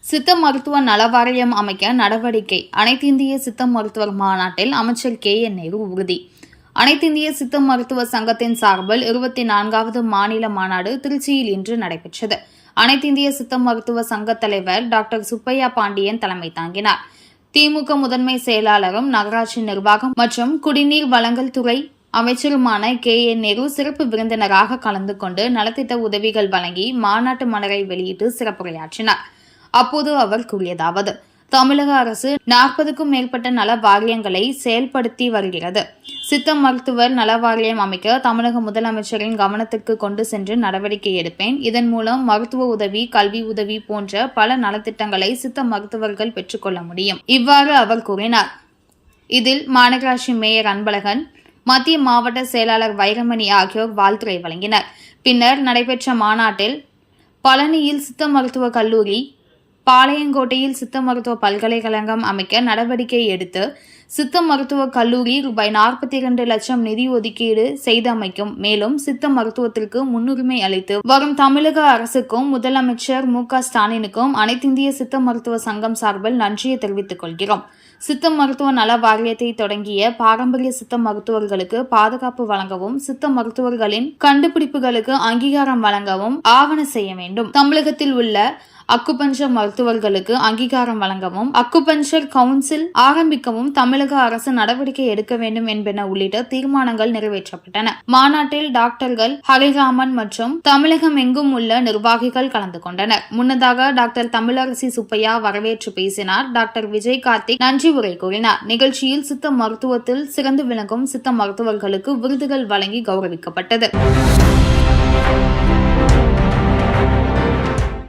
சித்த மருத்துவ நல வாரியம் அமைக்க நடவடிக்கை. அனைத்திந்திய சித்த மருத்துவர் மாநாட்டில் அமைச்சர் KN நேரு உறுதி. அனைத்திந்திய சித்த மருத்துவ சங்கத்தின் சார்பில் 24வது மாநில மாநாடு திருச்சியில் இன்று நடைபெற்றது. அனைத்திந்திய சித்த மருத்துவ சங்க தலைவர் டாக்டர் சுப்பையா பாண்டியன் தலைமை தாங்கினார். திமுக முதன்மை செயலாளரும் நகராட்சி நிர்வாகம் மற்றும் குடிநீர் வழங்கல் துறை அமைச்சருமான KN நேரு சிறப்பு விருந்தினராக கலந்து கொண்டு நலத்திட்ட உதவிகள் வழங்கி மாநாட்டு மலரை வெளியிட்டு சிறப்புரையாற்றினார். அப்போது அவர் கூறியதாவது: தமிழக அரசு 40க்கும் மேற்பட்ட நல வாரியங்களை செயல்படுத்தி வருகிறது. சித்த மருத்துவர் நல வாரியம் அமைக்க தமிழக முதலமைச்சரின் கவனத்திற்கு கொண்டு சென்று நடவடிக்கை எடுப்பேன். இதன் மூலம் மருத்துவ உதவி, கல்வி உதவி போன்ற பல நலத்திட்டங்களை சித்த மருத்துவர்கள் பெற்றுக்கொள்ள முடியும். இவ்வாறு அவர் கூறினார். இதில் மாநகராட்சி மேயர் அன்பழகன், மத்திய மாவட்ட செயலாளர் வைரமணி ஆகியோர் வாழ்த்துரை வழங்கினர். பின்னர் நடைபெற்ற மாநாட்டில் பழனியில் சித்த மருத்துவ கல்லூரி, பாளையங்கோட்டையில் சித்த மருத்துவ பல்கலைக்கழகம் அமைக்க நடவடிக்கை எடுத்து சித்த மருத்துவ கல்லூரி ₹42 லட்சம் நிதி ஒதுக்கீடு செய்தமைக்கும். மேலும் சித்த மருத்துவத்திற்கு முன்னுரிமை அளித்து வரும் தமிழக அரசுக்கும் முதலமைச்சர் MK ஸ்டாலினுக்கும் அனைத்திந்திய சித்த மருத்துவ சங்கம் சார்பில் நன்றியை தெரிவித்துக் கொள்கிறோம். சித்த மருத்துவ நல வாரியத்தை தொடங்கிய பாரம்பரிய சித்த மருத்துவர்களுக்கு பாதுகாப்பு வழங்கவும், சித்த மருத்துவர்களின் கண்டுபிடிப்புகளுக்கு அங்கீகாரம் வழங்கவும் ஆவண செய்ய வேண்டும். தமிழகத்தில் உள்ள அக்குபஞ்சர் மருத்துவர்களுக்கு அங்கீகாரம் வழங்கவும், அக்குபஞ்சர் கவுன்சில் ஆரம்பிக்கவும் தமிழக அரசு நடவடிக்கை எடுக்க வேண்டும் என்பன உள்ளிட்ட தீர்மானங்கள் நிறைவேற்றப்பட்டன. மாநாட்டில் டாக்டர்கள் ஹரிராமன் மற்றும் தமிழகம் எங்கும் உள்ள நிர்வாகிகள் கலந்து கொண்டனர். முன்னதாக டாக்டர் தமிழரசி சுப்பையா வரவேற்று பேசினார். டாக்டர் விஜய் கார்த்திக் நன்றி உரை கூறினார். நிகழ்ச்சியில் சித்த மருத்துவத்தில் சிறந்து விளங்கும் சித்த மருத்துவர்களுக்கு விருதுகள் வழங்கி கௌரவிக்கப்பட்டது.